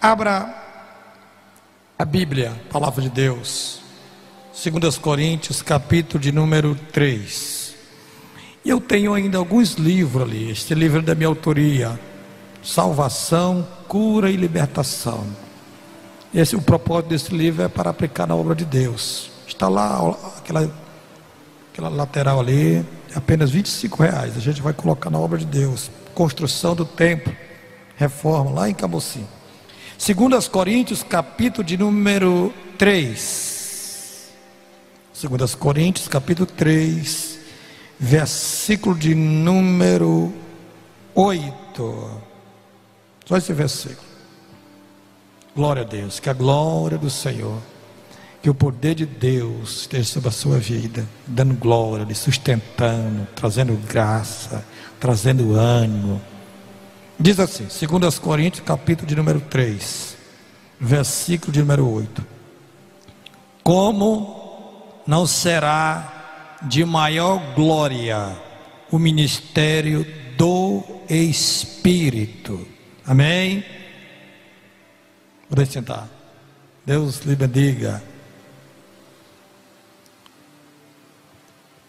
Abra a Bíblia, a Palavra de Deus, 2 Coríntios, capítulo de número 3. E eu tenho ainda alguns livros ali. Este livro é da minha autoria: Salvação, Cura e Libertação. O propósito desse livro é para aplicar na obra de Deus. Está lá, aquela lateral ali, apenas R$25. A gente vai colocar na obra de Deus. Construção do templo, reforma, lá em Camocim. 2 Coríntios, capítulo de número 3. 2 Coríntios, capítulo 3, versículo de número 8. Só esse versículo. Glória a Deus, que a glória do Senhor, que o poder de Deus esteja sobre a sua vida, dando glória, lhe sustentando, trazendo graça, trazendo ânimo. Diz assim, 2 Coríntios, capítulo de número 3, versículo de número 8. Como não será de maior glória o ministério do Espírito? Amém? Podem sentar. Deus lhe bendiga.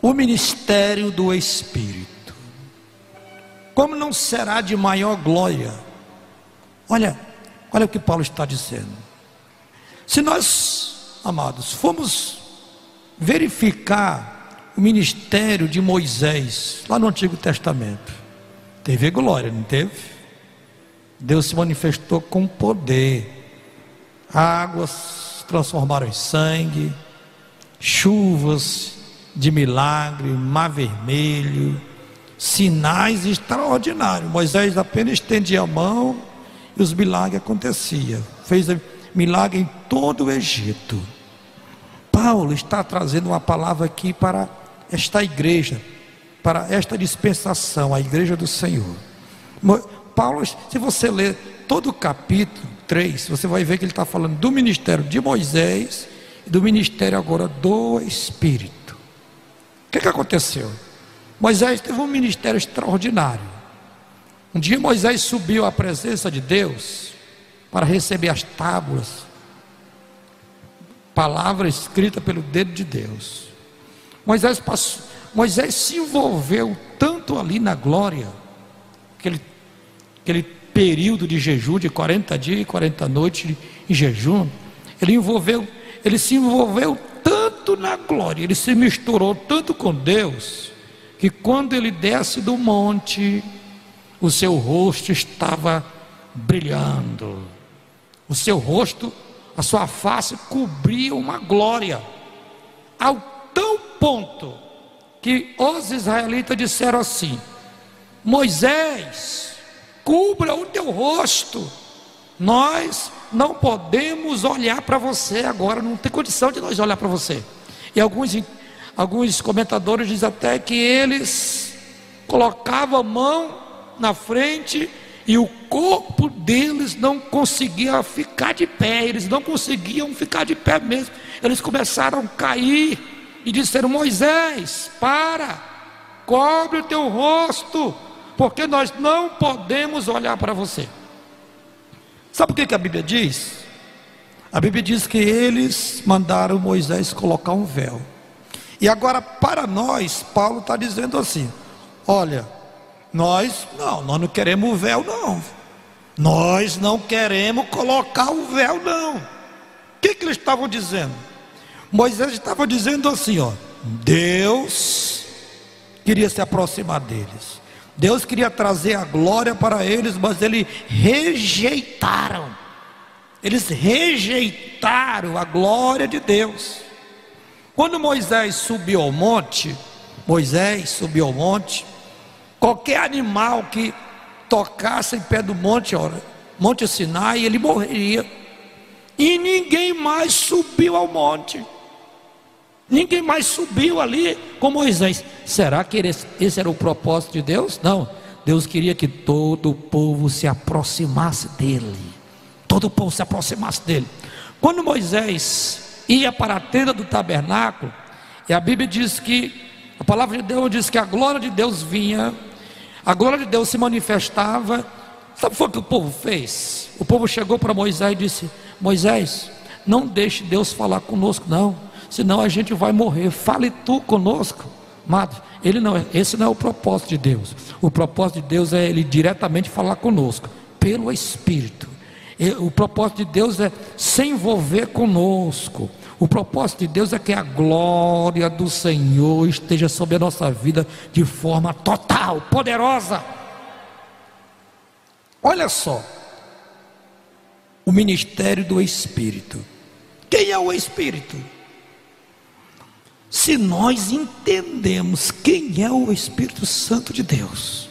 O ministério do Espírito, como não será de maior glória? Olha o que Paulo está dizendo. Se nós, amados, formos verificar o ministério de Moisés lá no Antigo Testamento, teve glória, não teve? Deus se manifestou com poder. Águas se transformaram em sangue, chuvas de milagre, mar vermelho, sinais extraordinários. Moisés apenas estendia a mão e os milagres aconteciam. Fez milagre em todo o Egito. Paulo está trazendo uma palavra aqui para esta igreja, para esta dispensação, a igreja do Senhor. Paulo, se você ler todo o capítulo 3, você vai ver que ele está falando do ministério de Moisés e do ministério agora do Espírito. O que aconteceu? Moisés teve um ministério extraordinário. Um dia Moisés subiu à presença de Deus para receber as tábuas, palavra escrita pelo dedo de Deus. Moisés se envolveu tanto ali na glória, aquele período de jejum de 40 dias e 40 noites em jejum, ele se envolveu tanto na glória, ele se misturou tanto com Deus, que quando ele desce do monte, o seu rosto estava brilhando. O seu rosto, a sua face cobria uma glória, ao tão ponto que os israelitas disseram assim: Moisés, cubra o teu rosto, nós não podemos olhar para você agora, não tem condição de nós olhar para você. E alguns comentadores dizem até que eles colocavam a mão na frente e o corpo deles não conseguia ficar de pé, eles não conseguiam ficar de pé mesmo, eles começaram a cair e disseram: Moisés, cobre o teu rosto, porque nós não podemos olhar para você. Sabe o que a Bíblia diz? A Bíblia diz que eles mandaram Moisés colocar um véu. E agora para nós, Paulo está dizendo assim: olha, nós não queremos o véu não. Nós não queremos colocar o véu não. O que eles estavam dizendo? Moisés estava dizendo assim, Deus queria se aproximar deles. Deus queria trazer a glória para eles, mas eles rejeitaram. Eles rejeitaram a glória de Deus. Quando Moisés subiu ao monte, qualquer animal que tocasse em pé do monte, Monte Sinai, ele morreria. E ninguém mais subiu ao monte. Ninguém mais subiu ali com Moisés. Será que esse era o propósito de Deus? Não. Deus queria que todo o povo se aproximasse dele. Todo o povo se aproximasse dele. Quando Moisés ia para a tenda do tabernáculo, e a Bíblia diz que, a palavra de Deus diz que a glória de Deus vinha, a glória de Deus se manifestava Sabe o que o povo fez? O povo chegou para Moisés e disse: Moisés, não deixe Deus falar conosco não, senão a gente vai morrer, fale tu conosco. Amado, esse não é o propósito de Deus. O propósito de Deus é Ele diretamente falar conosco, pelo Espírito. O propósito de Deus é se envolver conosco. O propósito de Deus é que a glória do Senhor esteja sobre a nossa vida de forma total, poderosa. Olha só, o ministério do Espírito. Quem é o Espírito? Se nós entendemos quem é o Espírito Santo de Deus,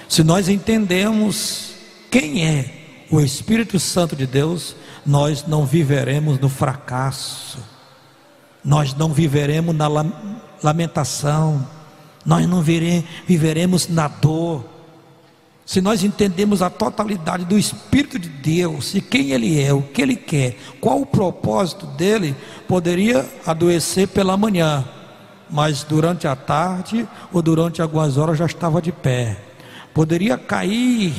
se nós entendemos quem é o Espírito Santo de Deus, nós não viveremos no fracasso, nós não viveremos na lamentação, nós não viveremos na dor. Se nós entendemos a totalidade do Espírito de Deus e quem Ele é, o que Ele quer, qual o propósito dele, poderia adoecer pela manhã, mas durante a tarde ou durante algumas horas já estava de pé. Poderia cair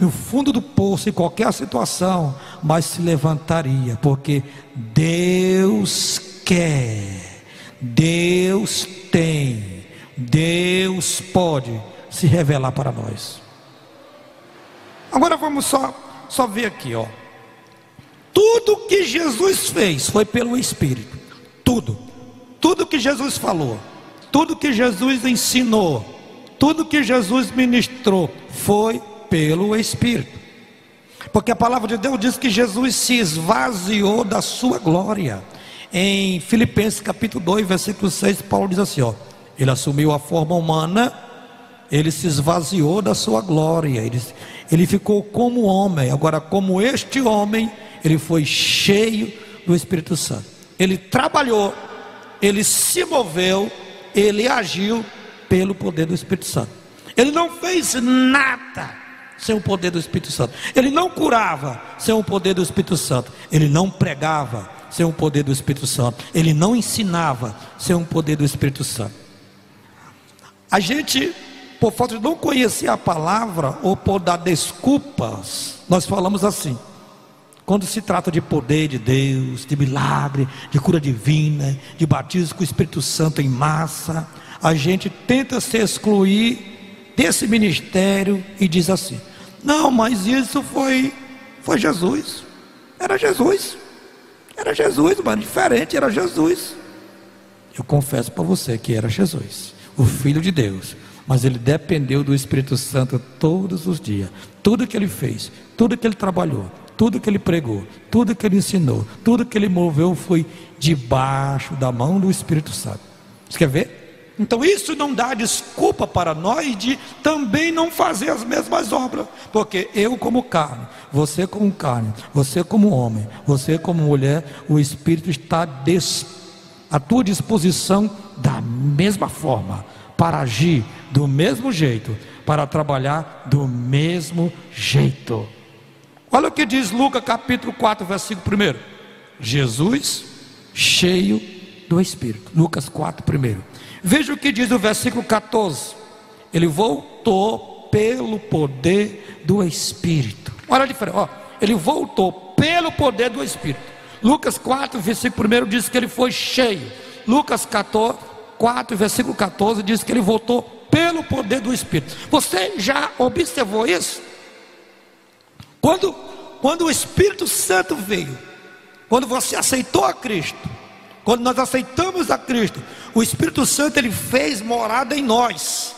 no fundo do poço em qualquer situação, mas se levantaria, porque Deus quer, Deus tem, Deus pode se revelar para nós. Agora vamos só ver aqui, ó. Tudo que Jesus fez foi pelo Espírito. Tudo que Jesus falou, tudo que Jesus ensinou, tudo que Jesus ministrou foi pelo Espírito. Porque a palavra de Deus diz que Jesus se esvaziou da sua glória. Em Filipenses capítulo 2, versículo 6, Paulo diz assim, ó: Ele assumiu a forma humana, Ele se esvaziou da sua glória, ele ficou como homem. Agora, como este homem, ele foi cheio do Espírito Santo. Ele trabalhou, ele se moveu, ele agiu pelo poder do Espírito Santo. Ele não fez nada sem o poder do Espírito Santo. Ele não curava sem o poder do Espírito Santo. Ele não pregava sem o poder do Espírito Santo. Ele não ensinava sem o poder do Espírito Santo. A gente, por falta de não conhecer a palavra ou por dar desculpas, nós falamos assim: quando se trata de poder de Deus, de milagre, de cura divina, de batismo com o Espírito Santo em massa, a gente tenta se excluir desse ministério e diz assim: não, mas isso foi Jesus, era Jesus, mas diferente, era Jesus. Eu confesso para você que era Jesus, o Filho de Deus, mas ele dependeu do Espírito Santo todos os dias. Tudo que ele fez, tudo que ele trabalhou, tudo que ele pregou, tudo que ele ensinou, tudo que ele moveu foi debaixo da mão do Espírito Santo. Você quer ver? Então isso não dá desculpa para nós de também não fazer as mesmas obras, porque eu como carne, você como carne, você como homem, você como mulher, o Espírito está à tua disposição da mesma forma, para agir do mesmo jeito, para trabalhar do mesmo jeito. Olha o que diz Lucas capítulo 4, versículo 1. Jesus cheio do Espírito. Lucas 4, 1. Veja o que diz o versículo 14. Ele voltou pelo poder do Espírito. Olha a diferença, ó. Ele voltou pelo poder do Espírito. Lucas 4, versículo 1 diz que ele foi cheio. Lucas 4, versículo 14 diz que ele voltou pelo poder do Espírito. Você já observou isso? Quando o Espírito Santo veio, quando você aceitou a Cristo, quando nós aceitamos a Cristo, o Espírito Santo ele fez morada em nós.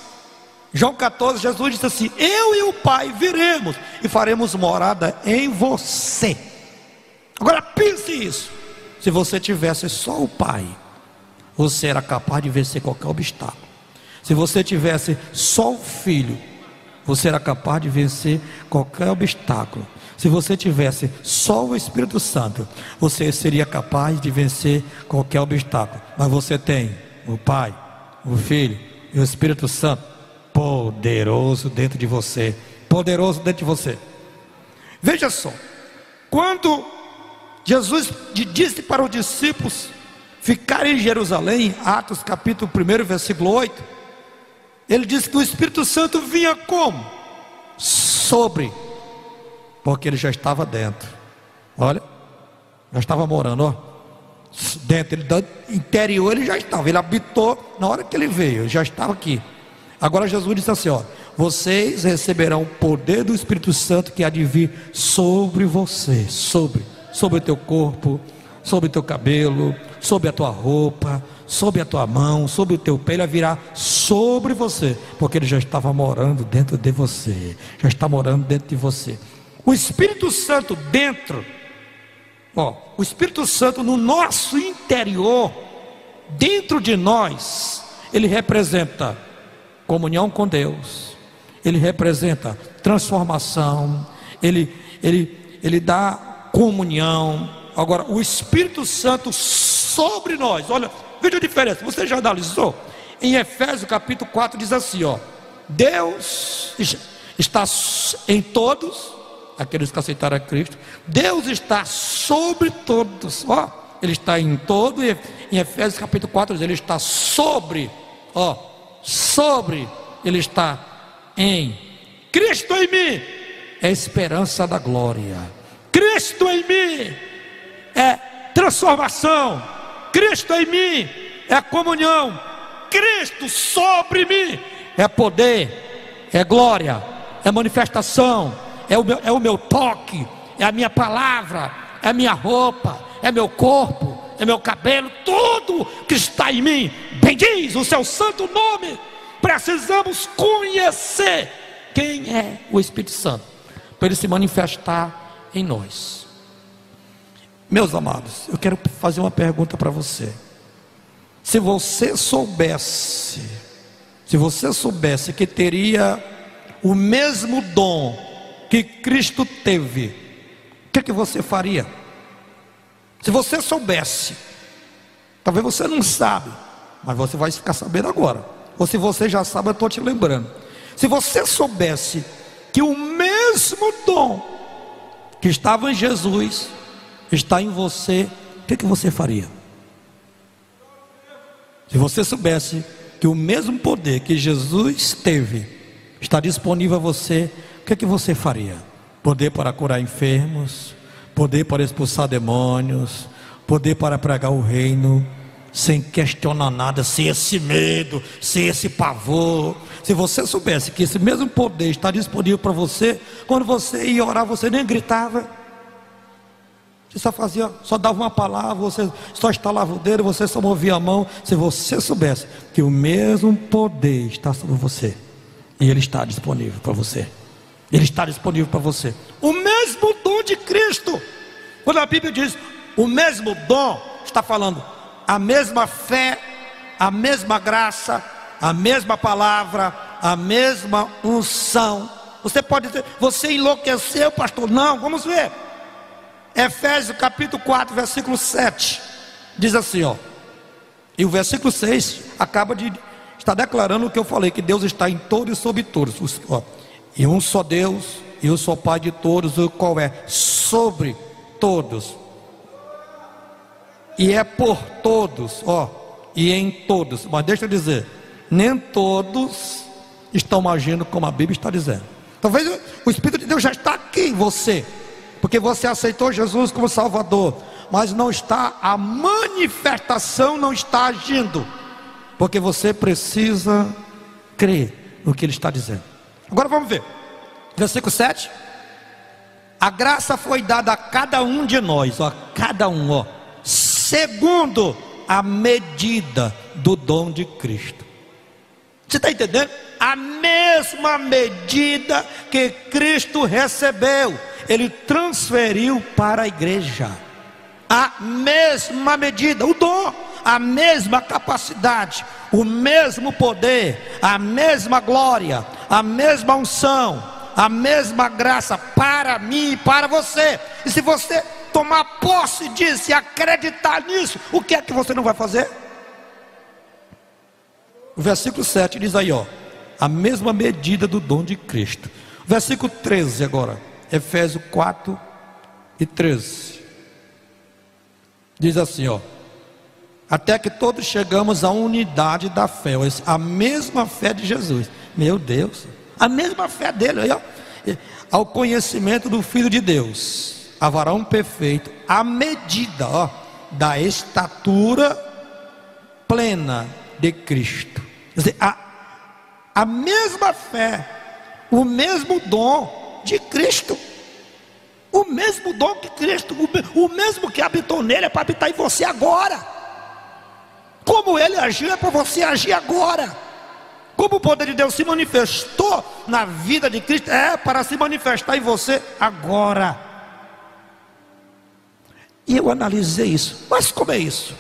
João 14, Jesus disse assim: eu e o Pai viremos e faremos morada em você. Agora pense isso: se você tivesse só o Pai, você era capaz de vencer qualquer obstáculo. Se você tivesse só o Filho, você era capaz de vencer qualquer obstáculo. Se você tivesse só o Espírito Santo, você seria capaz de vencer qualquer obstáculo. Mas você tem o Pai, o Filho e o Espírito Santo poderoso dentro de você. Poderoso dentro de você. Veja só, quando Jesus disse para os discípulos ficarem em Jerusalém, Atos capítulo 1, versículo 8, ele disse que o Espírito Santo vinha como? sobre, porque ele já estava dentro. Olha, já estava morando, ó, dentro, ele, do interior ele já estava, ele habitou na hora que ele veio, ele já estava aqui. Agora Jesus disse assim, ó: vocês receberão o poder do Espírito Santo que há de vir sobre você, sobre o teu corpo, sobre o teu cabelo, sobre a tua roupa, sobre a tua mão, sobre o teu pé. Ele virá sobre você, porque ele já estava morando dentro de você, já está morando dentro de você. O Espírito Santo dentro, ó, o Espírito Santo no nosso interior, dentro de nós, ele representa comunhão com Deus, ele representa transformação, ele dá comunhão. Agora, o Espírito Santo sobre nós, olha, veja a diferença, você já analisou? Em Efésios capítulo 4 diz assim, ó: Deus está em todos, aqueles que aceitaram a Cristo, Deus está sobre todos, ó, ele está em todo. E em Efésios capítulo 4 diz, ele está sobre, ó, sobre, ele está em Cristo em mim, é a esperança da glória. Cristo em mim é transformação. Cristo em mim é comunhão. Cristo sobre mim é poder, é glória, é manifestação, é o meu toque, é a minha palavra, é a minha roupa, é meu corpo, é meu cabelo, tudo que está em mim bendiz o seu santo nome. Precisamos conhecer quem é o Espírito Santo, para ele se manifestar em nós. Meus amados, eu quero fazer uma pergunta para você. Se você soubesse que teria o mesmo dom que Cristo teve, o que você faria? Se você soubesse, talvez você não sabe, mas você vai ficar sabendo agora. Ou se você já sabe, eu estou te lembrando. Se você soubesse que o mesmo dom que estava em Jesus está em você, o que você faria? Se você soubesse que o mesmo poder que Jesus teve está disponível a você, o que você faria? Poder para curar enfermos, poder para expulsar demônios, poder para pregar o reino, sem questionar nada, sem esse medo, sem esse pavor. Se você soubesse que esse mesmo poder está disponível para você, quando você ia orar, você nem gritava, você só dava uma palavra, você só estalava o dedo, você só movia a mão. Se você soubesse que o mesmo poder está sobre você, e ele está disponível para você, ele está disponível para você, o mesmo dom de Cristo. Quando a Bíblia diz o mesmo dom, está falando a mesma fé, a mesma graça, a mesma palavra, a mesma unção. Você pode dizer, você enlouqueceu, pastor? Não, vamos ver. Efésios capítulo 4, versículo 7 diz assim, ó, e o versículo 6 acaba de estar declarando o que eu falei, que Deus está em todos e sobre todos, ó, e um só Deus, e um só Pai de todos, o qual é sobre todos, e é por todos, ó, e em todos. Mas deixa eu dizer, nem todos estão agindo como a Bíblia está dizendo. Talvez o Espírito de Deus já está aqui em você, porque você aceitou Jesus como Salvador, mas não está, a manifestação não está agindo, porque você precisa crer no que Ele está dizendo. Agora vamos ver, versículo 7. A graça foi dada a cada um de nós, ó, cada um, ó, segundo a medida do dom de Cristo. Você está entendendo? A mesma medida que Cristo recebeu, Ele transferiu para a igreja. A mesma medida, o dom, a mesma capacidade, o mesmo poder, a mesma glória, a mesma unção, a mesma graça para mim e para você. E se você tomar posse disso e acreditar nisso, o que é que você não vai fazer? O versículo 7 diz aí, ó, a mesma medida do dom de Cristo. Versículo 13 agora, Efésios 4 e 13 diz assim, ó, até que todos chegamos à unidade da fé, a mesma fé de Jesus. Meu Deus, a mesma fé dele aí, ó. ao conhecimento do Filho de Deus, a varão perfeito, à medida, ó, da estatura plena de Cristo. Quer dizer, a mesma fé, o mesmo dom de Cristo, o mesmo dom que Cristo, o mesmo que habitou nele é para habitar em você agora. Como ele agiu é para você agir agora. Como o poder de Deus se manifestou na vida de Cristo é para se manifestar em você agora. E eu analisei isso. Mas como é isso?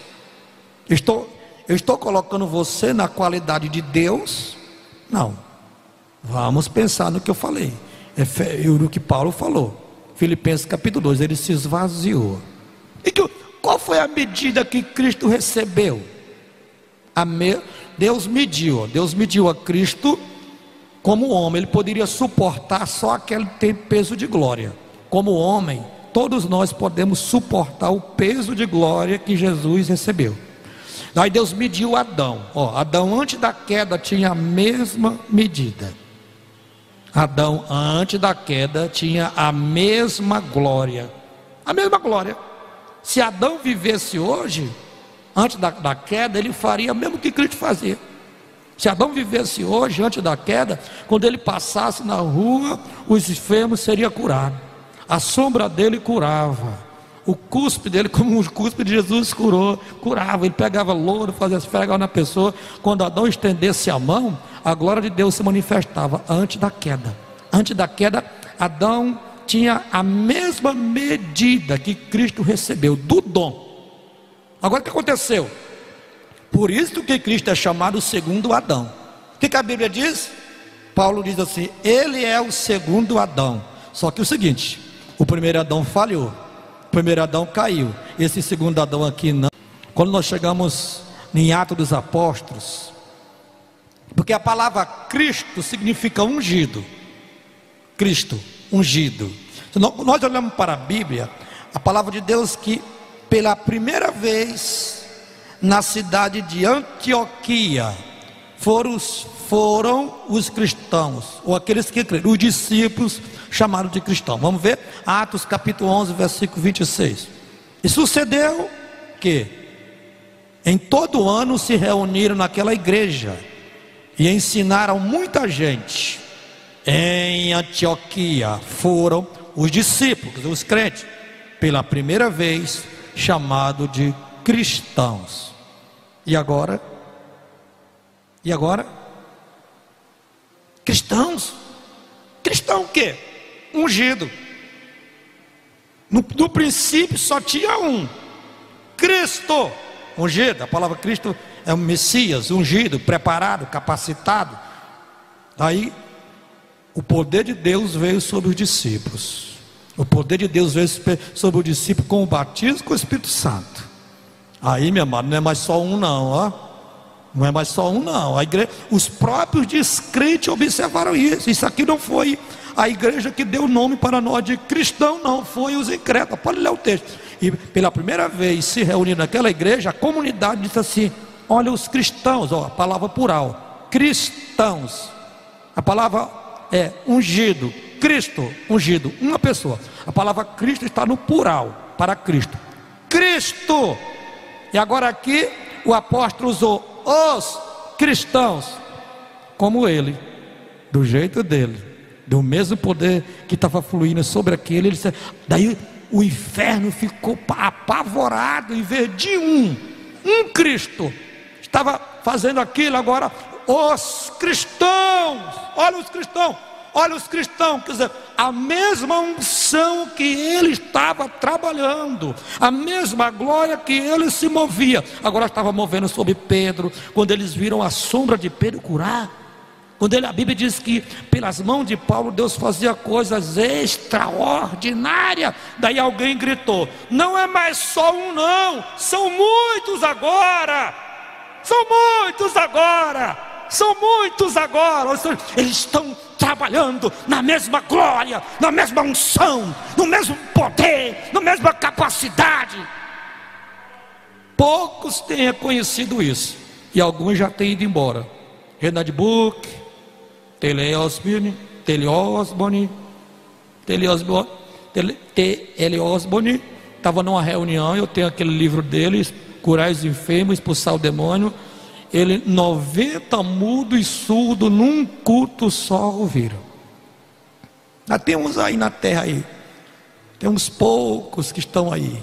Eu estou colocando você na qualidade de Deus? Não. Vamos pensar no que eu falei, no que Paulo falou. Filipenses capítulo 2, ele se esvaziou. E qual foi a medida que Cristo recebeu? Deus mediu a Cristo como homem. Ele poderia suportar só aquele peso de glória. Como homem, todos nós podemos suportar o peso de glória que Jesus recebeu. Aí Deus mediu Adão. Adão antes da queda tinha a mesma medida. Adão antes da queda tinha a mesma glória. A mesma glória. Se Adão vivesse hoje, antes da queda, ele faria mesmo o que Cristo fazia. Se Adão vivesse hoje, antes da queda, quando ele passasse na rua, os enfermos seriam curados. A sombra dele curava. O cuspe dele, como o cuspe de Jesus curava. Ele pegava louro, fazia esfregar na pessoa. Quando Adão estendesse a mão, a glória de Deus se manifestava antes da queda. Antes da queda, Adão tinha a mesma medida que Cristo recebeu do dom. Agora o que aconteceu? Por isso que Cristo é chamado o segundo Adão. O que a Bíblia diz? Paulo diz assim: ele é o segundo Adão. Só que o seguinte, o primeiro Adão falhou, o primeiro Adão caiu, esse segundo Adão aqui não. Quando nós chegamos em Atos dos Apóstolos, porque a palavra Cristo significa ungido. Cristo, ungido. Se nós olhamos para a Bíblia, a palavra de Deus que pela primeira vez na cidade de Antioquia foram os cristãos, ou aqueles que creram, os discípulos chamados de cristãos. Vamos ver Atos capítulo 11 versículo 26. E sucedeu que em todo ano se reuniram naquela igreja e ensinaram muita gente. Em Antioquia foram os discípulos, os crentes, pela primeira vez chamado de cristãos. E agora? Cristãos. Cristão o quê? Ungido. No princípio só tinha um, Cristo. Ungido, a palavra Cristo é um Messias, ungido, preparado, capacitado. Aí o poder de Deus veio sobre os discípulos. O poder de Deus veio sobre o discípulo com o batismo com o Espírito Santo. Aí, meu amado, não é mais só um não, ó. Não é mais só um não. A igreja, os próprios descrentes observaram isso. Isso aqui não foi a igreja que deu o nome para nós de cristão, não. Foi os incrédulos. Pode ler o texto. E pela primeira vez se reuniram naquela igreja, a comunidade disse assim: olha os cristãos, ó, a palavra plural, cristãos. A palavra é ungido, Cristo, ungido, uma pessoa. A palavra Cristo está no plural, para Cristo. Cristo. E agora aqui o apóstolo usou os cristãos, como ele, do jeito dele, do mesmo poder que estava fluindo sobre aquele. Ele disse, daí o inferno ficou apavorado em vez de um Cristo estava fazendo aquilo. Agora os cristãos, olha os cristãos, olha os cristãos, quer dizer, a mesma unção que ele estava trabalhando, a mesma glória que ele se movia, agora estava movendo sobre Pedro. Quando eles viram a sombra de Pedro curar, quando a Bíblia diz que pelas mãos de Paulo Deus fazia coisas extraordinárias. Daí alguém gritou: não é mais só um não, são muitos agora, são muitos agora. São muitos agora, eles estão trabalhando na mesma glória, na mesma unção, no mesmo poder, na mesma capacidade. Poucos têm reconhecido isso, e alguns já têm ido embora. Renard Book, Tele Osborne, T.L. Osborne estava numa reunião, eu tenho aquele livro dele, Curar os Enfermos, Expulsar o Demônio. Ele, 90 mudos e surdos num culto só ouviram. Já tem uns aí na terra aí, tem uns poucos que estão aí,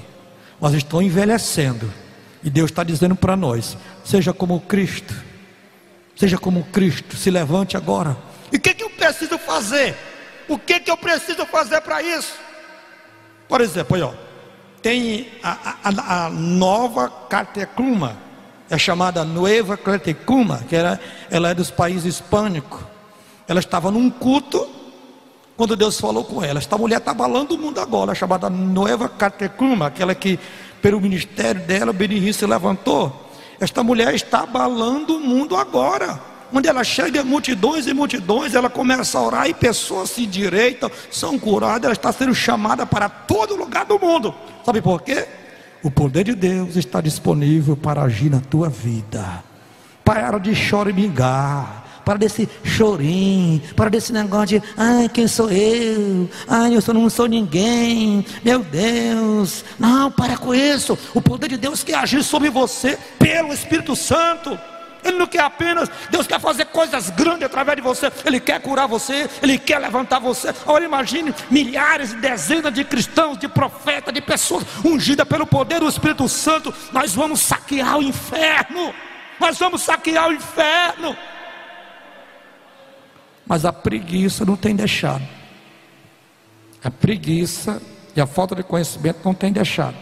mas estão envelhecendo. E Deus está dizendo para nós: seja como Cristo, seja como Cristo, se levante agora. E o que eu preciso fazer? O que eu preciso fazer para isso? Por exemplo, aí, ó, tem a nova catecuma, é chamada Nueva Catecuma, que ela é dos países hispânicos. Ela estava num culto, quando Deus falou com ela. Esta mulher está abalando o mundo agora, é chamada Nueva Catecuma, aquela que pelo ministério dela, o Benihim se levantou. Esta mulher está abalando o mundo agora. Onde ela chega multidões e multidões, ela começa a orar e pessoas se endireitam, são curadas. Ela está sendo chamada para todo lugar do mundo. Sabe por quê? O poder de Deus está disponível para agir na tua vida. Para de choramingar, para desse chorinho, para desse negócio de ai, quem sou eu? Ai, eu não sou ninguém, meu Deus. Não, para com isso. O poder de Deus quer agir sobre você pelo Espírito Santo. Ele não quer apenas, Deus quer fazer coisas grandes através de você. Ele quer curar você, Ele quer levantar você. Agora imagine milhares e dezenas de cristãos, de profetas, de pessoas ungidas pelo poder do Espírito Santo. Nós vamos saquear o inferno. Nós vamos saquear o inferno. Mas a preguiça não tem deixado. A preguiça e a falta de conhecimento não tem deixado.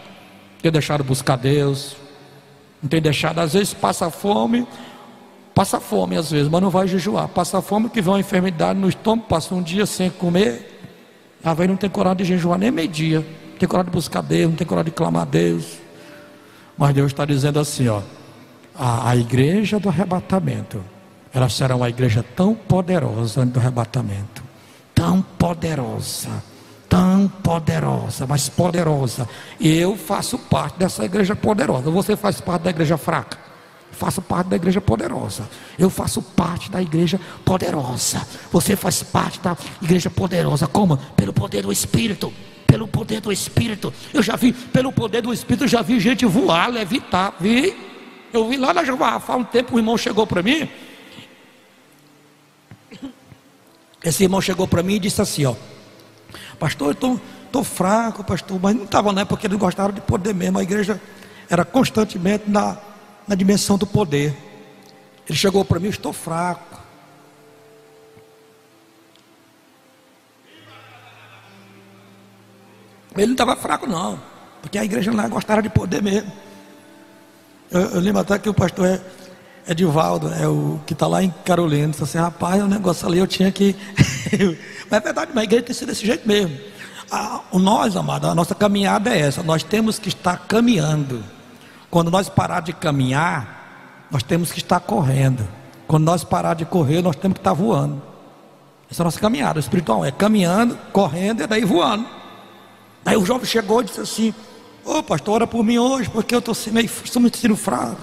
Tem deixado buscar Deus, não tem deixado. Às vezes passa fome às vezes, mas não vai jejuar. Passa fome que vem uma enfermidade no estômago, passa um dia sem comer, às vezes não tem coragem de jejuar nem meio-dia, não tem coragem de buscar Deus, não tem coragem de clamar a Deus. Mas Deus está dizendo assim, ó, a igreja do arrebatamento, ela será uma igreja tão poderosa do arrebatamento, tão poderosa, mas poderosa. E eu faço parte dessa igreja poderosa. Você faz parte da igreja fraca? Faço parte da igreja poderosa. Eu faço parte da igreja poderosa. Você faz parte da igreja poderosa. Como? Pelo poder do Espírito. Pelo poder do Espírito. Eu já vi, pelo poder do Espírito, eu já vi gente voar, levitar. Eu vi lá na Jovafá um tempo, um irmão chegou para mim. Esse irmão chegou para mim e disse assim, ó: pastor, eu estou fraco, pastor. Mas não estava, né? Porque eles gostavam de poder mesmo. A igreja era constantemente na dimensão do poder. Ele chegou para mim: estou fraco. Ele não estava fraco não, porque a igreja lá gostava de poder mesmo. Eu lembro até que o pastor Edivaldo, o que está lá em Carolina, disse assim: rapaz, o negócio ali eu tinha que mas é verdade, mas a igreja tem sido desse jeito mesmo. Nós, amados, a nossa caminhada é essa. Nós temos que estar caminhando. Quando nós parar de caminhar, nós temos que estar correndo. Quando nós parar de correr, nós temos que estar voando. Essa é a nossa caminhada espiritual, é caminhando, correndo e daí voando. Aí o jovem chegou e disse assim: ô pastor, ora por mim hoje, porque eu estou me sentindo fraco.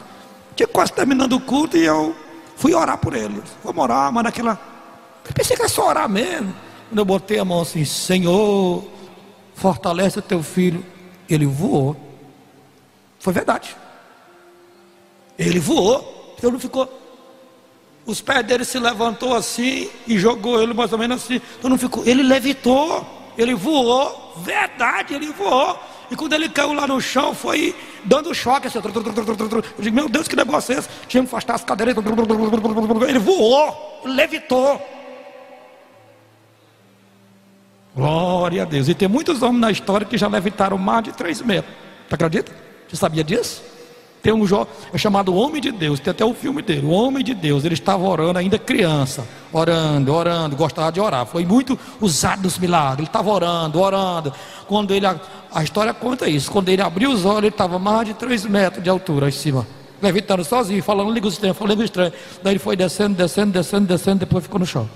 Tinha quase terminando o culto e eu fui orar por ele. Vamos orar, mas naquela... Eu pensei que era só orar mesmo. Quando eu botei a mão assim: Senhor, fortalece o teu filho. Ele voou. Foi verdade. Ele voou. Então não ficou. Os pés dele se levantou assim e jogou ele mais ou menos assim. Então não ficou. Ele levitou. Ele voou. Verdade, ele voou. E quando ele caiu lá no chão, foi dando choque assim. Eu digo: meu Deus, que negócio é esse? Tinha que afastar as cadeiras. Ele voou. Ele levitou. Glória a Deus. E tem muitos homens na história que já levitaram mais de 3 metros. Você acredita? Você sabia disso? Tem um jovem chamado Homem de Deus. Tem até o filme dele, o Homem de Deus. Ele estava orando ainda criança, orando, gostava de orar. Foi muito usado nos milagres. Ele estava orando. Quando ele, a história conta isso. Quando ele abriu os olhos, ele estava mais de 3 metros de altura em cima, levitando sozinho, falando língua estranha. Daí ele foi descendo, depois ficou no chão.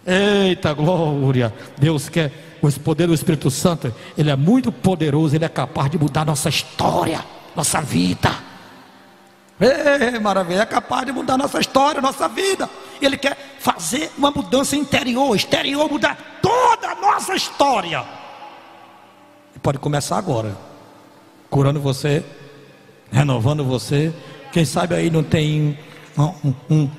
Eita glória! Deus quer, com esse poder do Espírito Santo, Ele é muito poderoso. Ele é capaz de mudar nossa história, nossa vida. Maravilha, é capaz de mudar nossa história, nossa vida. Ele quer fazer uma mudança interior, exterior, mudar toda a nossa história. Pode começar agora, curando você, renovando você. Quem sabe aí não tem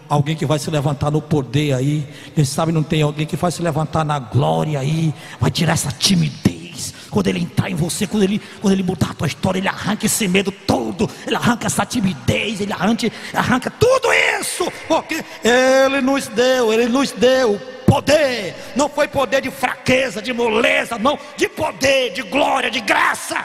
alguém que vai se levantar no poder aí. Quem sabe não tem alguém que vai se levantar na glória aí, vai tirar essa timidez. Quando ele entrar em você, quando ele mudar a tua história, ele arranca esse medo todo, ele arranca essa timidez, ele arranca tudo isso, porque ele nos deu poder. Não foi poder de fraqueza, de moleza, não, de poder, de glória, de graça.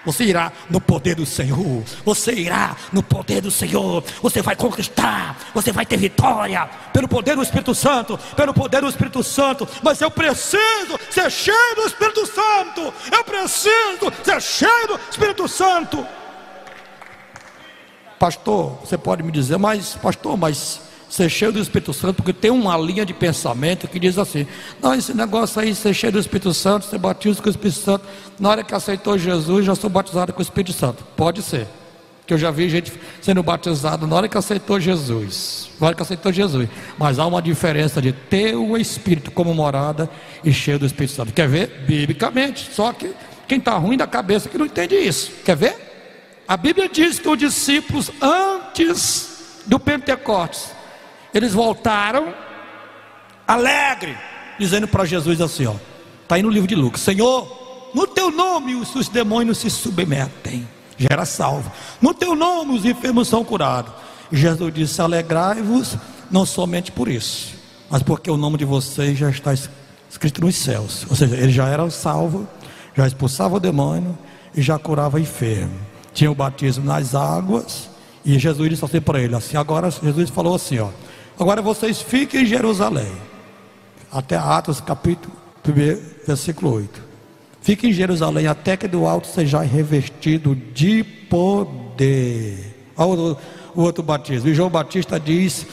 Você irá no poder do Senhor. Você irá no poder do Senhor. Você vai conquistar. Você vai ter vitória pelo poder do Espírito Santo. Pelo poder do Espírito Santo. Mas eu preciso ser cheio do Espírito Santo. Eu preciso ser cheio do Espírito Santo. Pastor, você pode me dizer, mas ser cheio do Espírito Santo, porque tem uma linha de pensamento que diz assim: não, esse negócio aí, ser cheio do Espírito Santo, ser batizado com o Espírito Santo, na hora que aceitou Jesus, já sou batizado com o Espírito Santo. Pode ser, que eu já vi gente sendo batizado na hora que aceitou Jesus, mas há uma diferença de ter o Espírito como morada e cheio do Espírito Santo. Quer ver? Biblicamente. Só que quem está ruim da cabeça que não entende isso. Quer ver? A Bíblia diz que os discípulos, antes do Pentecostes, eles voltaram alegre, dizendo para Jesus assim, ó, está aí no livro de Lucas: Senhor, no teu nome os demônios se submetem, já era salvo. No teu nome os enfermos são curados. E Jesus disse: alegrai-vos, não somente por isso, mas porque o nome de vocês já está escrito nos céus. Ou seja, ele já era salvo, já expulsava o demônio e já curava enfermo. Tinha o batismo nas águas. E Jesus disse assim para ele, assim, agora Jesus falou assim, ó: agora vocês fiquem em Jerusalém. Até Atos capítulo 1, versículo 8. Fiquem em Jerusalém até que do alto seja revestido de poder. Olha o outro batismo. E João Batista diz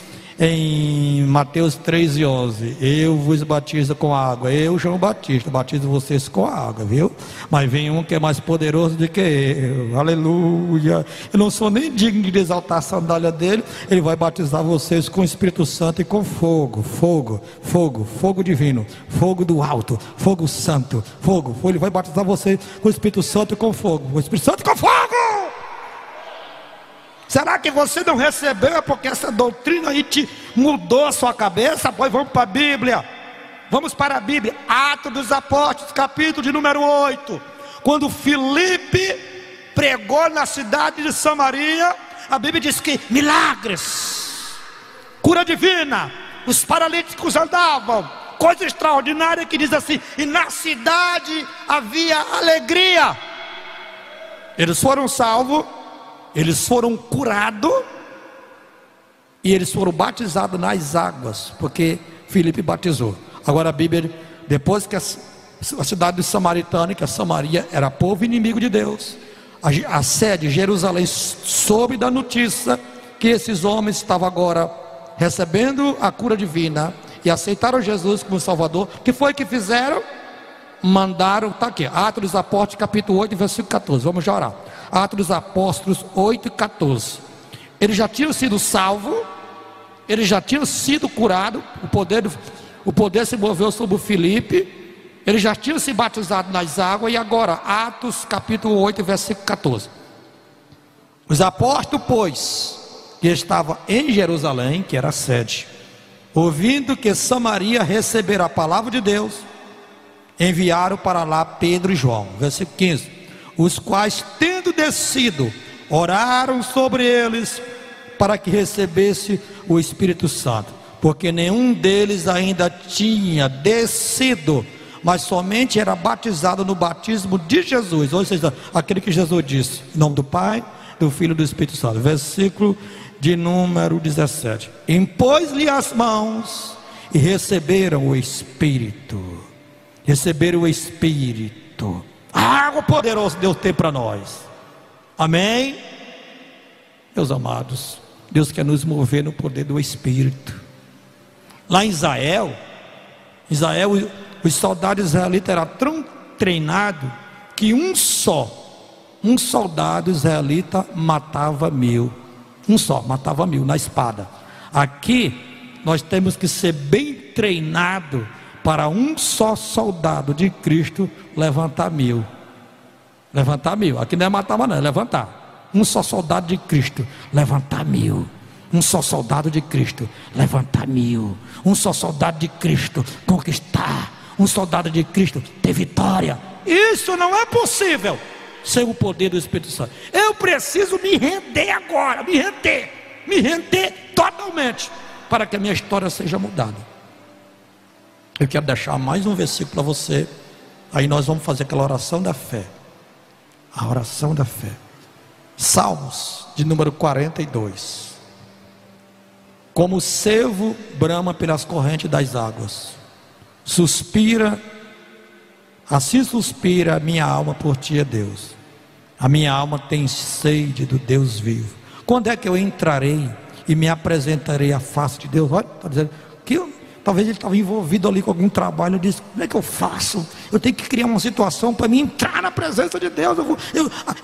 em Mateus 3:11: eu vos batizo com água. Eu, João Batista, batizo vocês com água, viu? Mas vem um que é mais poderoso do que eu. Aleluia. Eu não sou nem digno de exaltar a sandália dele. Ele vai batizar vocês com o Espírito Santo e com fogo. Fogo divino, fogo do alto, fogo santo, fogo. Ele vai batizar vocês com o Espírito Santo e com fogo. O Espírito Santo e com fogo. Será que você não recebeu porque essa doutrina aí te mudou a sua cabeça? Pois vamos para a Bíblia. Vamos para a Bíblia. Atos dos Apóstolos, capítulo de número 8. Quando Filipe pregou na cidade de Samaria, a Bíblia diz que milagres, cura divina, os paralíticos andavam, coisa extraordinária, que diz assim: e na cidade havia alegria. Eles foram salvos, eles foram curados e eles foram batizados nas águas, porque Filipe batizou. Agora a Bíblia, depois que a cidade de Samaritana, que a Samaria era povo inimigo de Deus, a sede Jerusalém soube da notícia que esses homens estavam agora recebendo a cura divina e aceitaram Jesus como Salvador. O que foi que fizeram? Mandaram, está aqui, Atos dos Apóstolos capítulo 8, versículo 14, vamos já orar. Atos dos Apóstolos 8 e 14. Eles já tinham sido salvos, eles já tinham sido curados, o poder se moveu sobre o Filipe, eles já tinham se batizado nas águas. E agora, Atos capítulo 8, versículo 14. Os apóstolos, pois, que estavam em Jerusalém, que era a sede, ouvindo que Samaria recebera a palavra de Deus, enviaram para lá Pedro e João. Versículo 15. Os quais, tendo descido, oraram sobre eles para que recebesse o Espírito Santo, porque nenhum deles ainda tinha descido, mas somente era batizado no batismo de Jesus, ou seja, aquele que Jesus disse, em nome do Pai, do Filho e do Espírito Santo. Versículo de número 17. Impôs-lhe as mãos e receberam o Espírito. Receberam o Espírito. Algo poderoso Deus tem para nós. Amém? Meus amados, Deus quer nos mover no poder do Espírito. Lá em Israel, os soldados israelitas eram tão treinados que um soldado israelita matava 1000. Matava 1000 na espada. Aqui nós temos que ser bem treinado para um só soldado de Cristo levantar 1000. Levantar 1000, aqui não é matar, mas não, é levantar. Um só soldado de Cristo levantar 1000. Um só soldado de Cristo levantar 1000. Um só soldado de Cristo conquistar. Um soldado de Cristo ter vitória. Isso não é possível sem o poder do Espírito Santo. Eu preciso me render agora, me render totalmente, para que a minha história seja mudada. Eu quero deixar mais um versículo para você. Aí nós vamos fazer aquela oração da fé. A oração da fé. Salmos de número 42. Como o cervo brama pelas correntes das águas, assim suspira a minha alma por ti, Deus. A minha alma tem sede do Deus vivo. Quando é que eu entrarei e me apresentarei à face de Deus? Olha, está dizendo que talvez ele estava envolvido ali com algum trabalho. Ele disse: como é que eu faço? Eu tenho que criar uma situação para mim entrar na presença de Deus.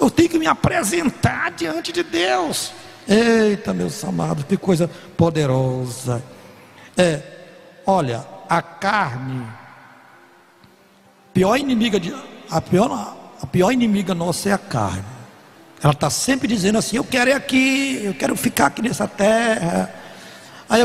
Eu tenho que me apresentar diante de Deus. Eita, meus amados, que coisa poderosa. Olha, a carne, a pior inimiga nossa é a carne. Ela está sempre dizendo assim: eu quero ir aqui, eu quero ficar aqui nessa terra. Aí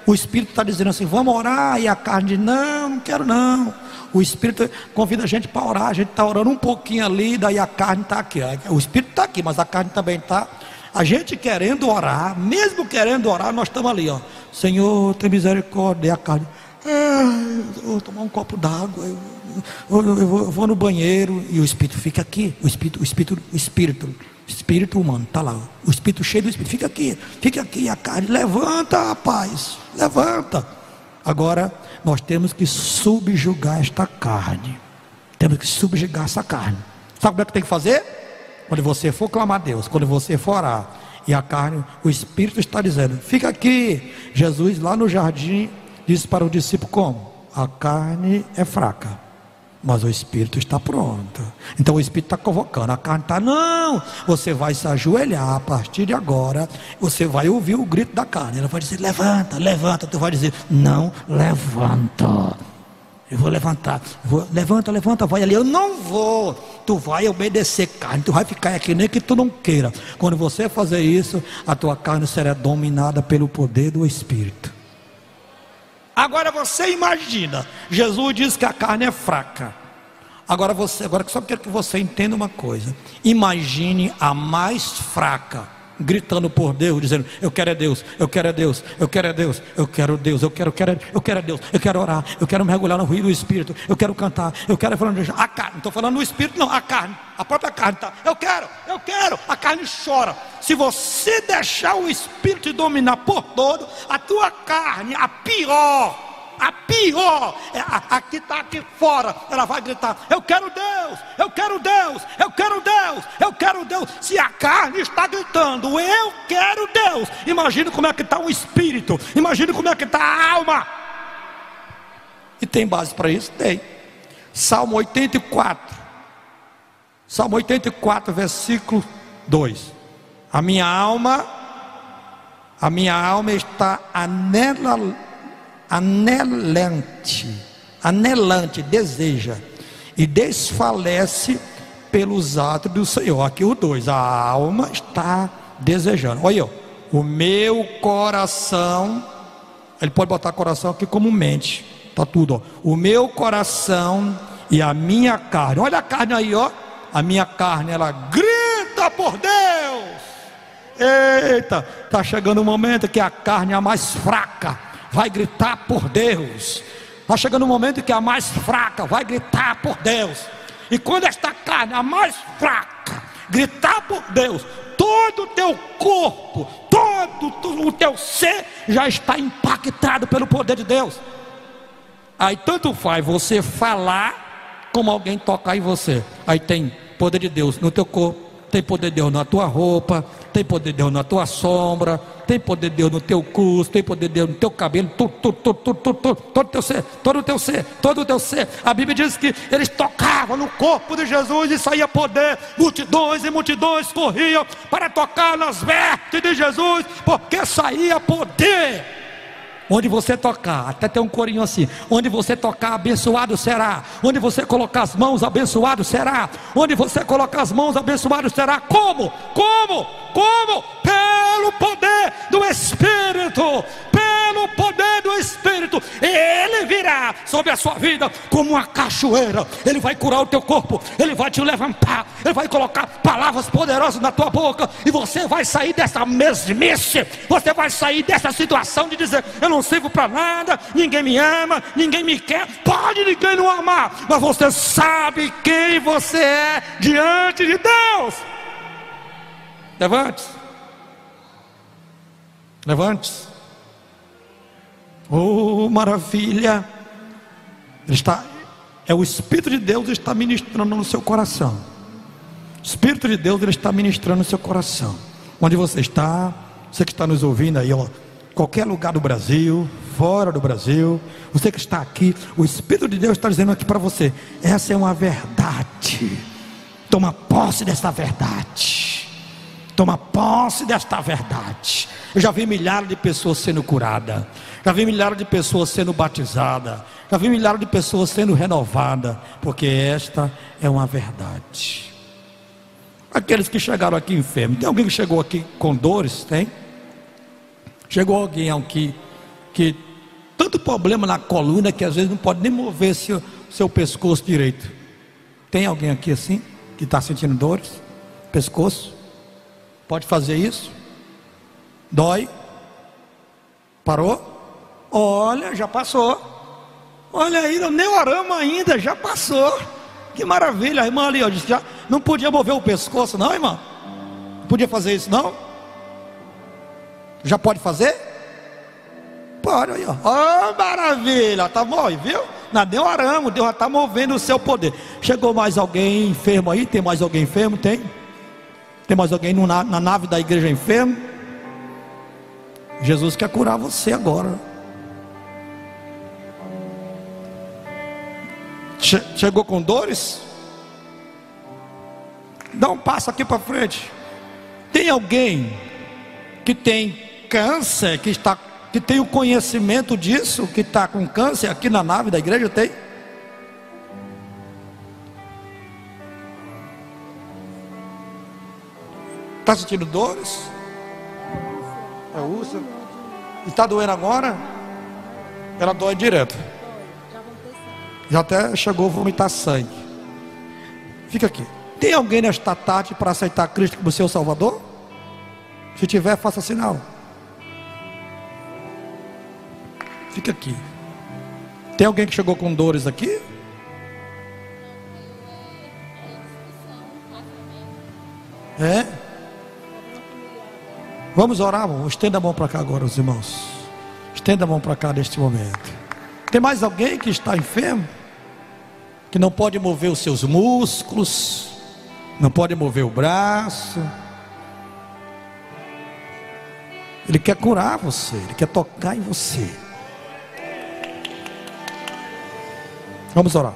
o Espírito está dizendo assim: vamos orar. E a carne diz: não quero não. O Espírito convida a gente para orar. A gente está orando um pouquinho ali, daí a carne está aqui. O Espírito está aqui, mas a carne também está. A gente querendo orar, mesmo querendo orar, nós estamos ali, ó: Senhor, tem misericórdia. E a carne: eu vou tomar um copo d'água, eu vou no banheiro. E o Espírito fica aqui. O Espírito humano está lá, o Espírito cheio do Espírito fica aqui. A carne: levanta, rapaz, levanta. Agora nós temos que subjugar esta carne. Temos que subjugar essa carne. Sabe como é que tem que fazer? Quando você for clamar a Deus, quando você for orar, e a carne, o Espírito está dizendo: fica aqui. Jesus lá no jardim disse para o discípulo como? A carne é fraca, mas o Espírito está pronto. Então o Espírito está convocando. A carne está: não, você vai se ajoelhar a partir de agora. Você vai ouvir o grito da carne. Ela vai dizer: levanta, levanta. Tu vai dizer: não, levanta. Eu vou levantar. Levanta, vai ali. Eu não vou. Tu vai obedecer, carne. Tu vai ficar aqui nem que tu não queira. Quando você fazer isso, a tua carne será dominada pelo poder do Espírito. Agora você imagina, Jesus diz que a carne é fraca. Agora só quero que você entenda uma coisa. Imagine a mais fraca gritando por Deus, dizendo: eu quero é Deus, eu quero é Deus, eu quero é Deus, eu quero Deus, eu quero é Deus, eu quero orar, eu quero mergulhar no rio do Espírito, eu quero cantar, eu quero a carne. Não estou falando do Espírito, não, a carne, a própria carne tá: eu quero, a carne chora. Se você deixar o Espírito te dominar por todo, a tua carne, a pior, a que está aqui fora, ela vai gritar: eu quero Deus, eu quero Deus, eu quero Deus, eu quero Deus. Se a carne está gritando: eu quero Deus, imagine como é que está o Espírito, imagine como é que está a alma. E tem base para isso? Tem. Salmo 84, versículo 2: a minha alma está anelante, deseja e desfalece pelos atos do Senhor. Aqui o 2, a alma está desejando. Olha, o meu coração, ele pode botar coração aqui como mente, está tudo, ó. O meu coração e a minha carne, olha a carne aí, ó. A minha carne, ela grita por Deus. Eita, está chegando um momento que a carne é a mais fraca, vai gritar por Deus. Está chegando um momento que a mais fraca vai gritar por Deus. E quando esta carne, a mais fraca, gritar por Deus, todo o teu corpo, todo o teu ser já está impactado pelo poder de Deus. Aí tanto faz você falar como alguém tocar em você. Aí tem poder de Deus no teu corpo, tem poder de Deus na tua roupa, tem poder de Deus na tua sombra, tem poder de Deus no teu curso, tem poder de Deus no teu cabelo, todo o teu ser. A Bíblia diz que eles tocavam no corpo de Jesus e saía poder. Multidões e multidões corriam para tocar nas vestes de Jesus, porque saía poder. Onde você tocar, até tem um corinho assim: onde você tocar, abençoado será. Onde você colocar as mãos, abençoado será. Onde você colocar as mãos, abençoado será. Como? Pelo poder do Espírito. Pelo poder do Espírito. Ele virá sobre a sua vida como uma cachoeira. Ele vai curar o teu corpo. Ele vai te levantar. Ele vai colocar palavras poderosas na tua boca. E você vai sair dessa mesmice. Você vai sair dessa situação de dizer: eu não sirvo para nada, ninguém me ama, ninguém me quer. Pode ninguém não amar, mas você sabe quem você é diante de Deus. Levante-se. Levante-se. Oh, maravilha. É o Espírito de Deus que está ministrando no seu coração. O Espírito de Deus, ele está ministrando no seu coração. Onde você está, você que está nos ouvindo aí, ó, qualquer lugar do Brasil, fora do Brasil, você que está aqui, o Espírito de Deus está dizendo aqui para você: essa é uma verdade. Toma posse dessa verdade. Toma posse desta verdade. Eu já vi milhares de pessoas sendo curadas. Já vi milhares de pessoas sendo batizadas. Já vi milhares de pessoas sendo renovadas. Porque esta é uma verdade. Aqueles que chegaram aqui enfermos. Tem alguém que chegou aqui com dores? Tem? Chegou alguém aqui que tanto problema na coluna que às vezes não pode nem mover seu pescoço direito. Tem alguém aqui assim que está sentindo dores? Pescoço? Pode fazer isso? Dói? Parou? Olha, já passou. Olha aí, nem oramos ainda, já passou. Que maravilha. A irmã ali, ó, disse, já não podia mover o pescoço, não, irmã? Não podia fazer isso, não? Já pode fazer? Pode, aí, ó. Oh, maravilha, tá bom, viu? Não, nem oramos, Deus já está movendo o seu poder. Chegou mais alguém enfermo aí? Tem mais alguém enfermo? Tem? Tem mais alguém na nave da igreja enfermo? Jesus quer curar você agora. Chegou com dores? Dá um passo aqui para frente. Tem alguém que tem câncer, que tem o conhecimento disso, que está com câncer aqui na nave da igreja? Tem? Está sentindo dores? É úlcera? E está doendo agora? Ela dói direto. Já até chegou a vomitar sangue. Fica aqui. Tem alguém nesta tarde para aceitar Cristo como seu Salvador? Se tiver, faça sinal. Fica aqui. Tem alguém que chegou com dores aqui? É? Vamos orar, irmão. Estenda a mão para cá agora, os irmãos. Estenda a mão para cá neste momento. Tem mais alguém que está enfermo? Que não pode mover os seus músculos, não pode mover o braço. Ele quer curar você, ele quer tocar em você. Vamos orar.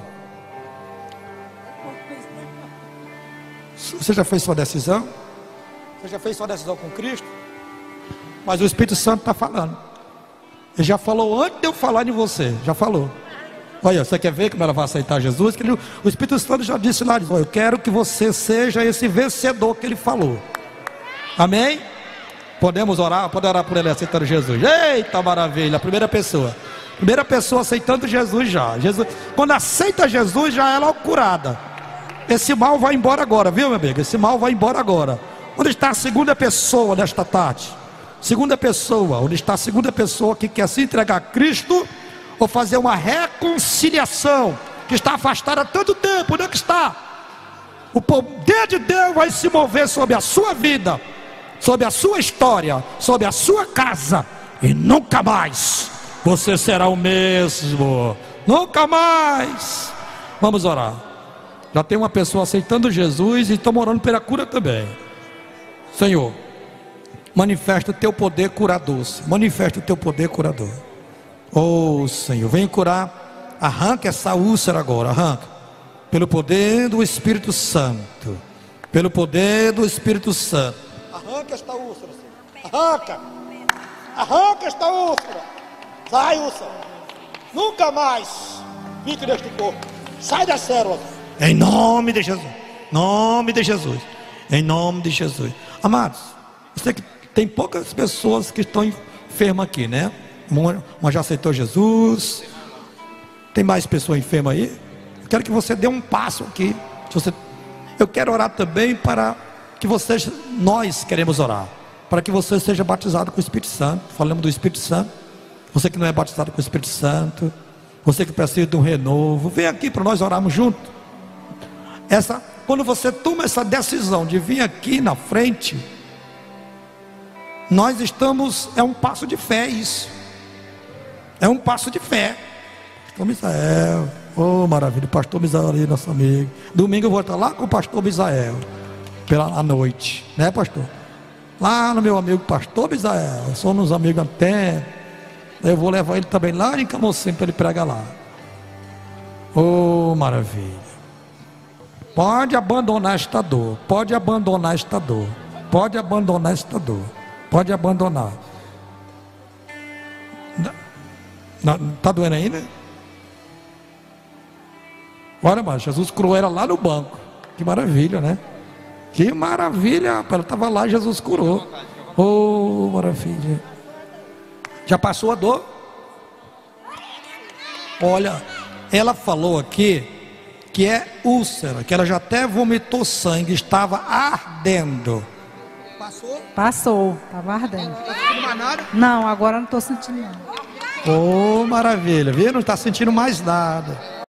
Você já fez sua decisão? Você já fez sua decisão com Cristo? Mas o Espírito Santo está falando. Ele já falou antes de eu falar de você. Já falou. Olha, você quer ver como ela vai aceitar Jesus? O Espírito Santo já disse lá, olha, eu quero que você seja esse vencedor que ele falou. Amém? Podemos orar? Pode orar por ele aceitando Jesus. Eita maravilha, a primeira pessoa aceitando Jesus já. Quando aceita Jesus, já ela é curada. Esse mal vai embora agora, viu, meu amigo? Esse mal vai embora agora. Onde está a segunda pessoa nesta tarde? Segunda pessoa, onde está a segunda pessoa que quer se entregar a Cristo, ou fazer uma reconciliação, que está afastada há tanto tempo? Onde é que está? O poder de Deus vai se mover sobre a sua vida, sobre a sua história, sobre a sua casa, e nunca mais você será o mesmo. Nunca mais. Vamos orar. Já tem uma pessoa aceitando Jesus e estamos orando pela cura também. Senhor, manifesta o teu poder curador. Manifesta o teu poder curador. Oh Senhor, vem curar. Arranca essa úlcera agora, arranca. Pelo poder do Espírito Santo. Pelo poder do Espírito Santo. Arranca esta úlcera, Senhor. Arranca. Arranca esta úlcera. Sai, úlcera. Nunca mais fique neste corpo. Sai das células. Em nome de Jesus. Nome de Jesus. Em nome de Jesus. Amados, eu sei que tem poucas pessoas que estão enfermas aqui, né? Uma já aceitou Jesus. Tem mais pessoas enfermas aí? Eu quero que você dê um passo aqui. Eu quero orar também para que vocês, nós queremos orar, para que você seja batizado com o Espírito Santo. Falamos do Espírito Santo. Você que não é batizado com o Espírito Santo, você que precisa de um renovo, vem aqui para nós orarmos juntos. Quando você toma essa decisão de vir aqui na frente, nós estamos, é um passo de fé isso. É um passo de fé. Pastor Misael, oh maravilha, pastor Misael ali, nosso amigo. Domingo eu vou estar lá com o pastor Misael, à noite, né pastor? Lá no meu amigo pastor Misael, somos amigos até. Eu vou levar ele também lá em Camocim para ele pregar lá. Oh maravilha. Pode abandonar esta dor. Pode abandonar esta dor. Pode abandonar esta dor. Pode abandonar. Está doendo ainda? Olha, mas Jesus curou ela lá no banco. Que maravilha, né? Que maravilha. Ela estava lá e Jesus curou. Oh, maravilha. Já passou a dor? Olha, ela falou aqui que é úlcera, que ela já até vomitou sangue, estava ardendo. Passou? Passou, estava ardendo. Não está sentindo mais nada? Não, agora não estou sentindo nada. Oh, maravilha, viu? Não está sentindo mais nada.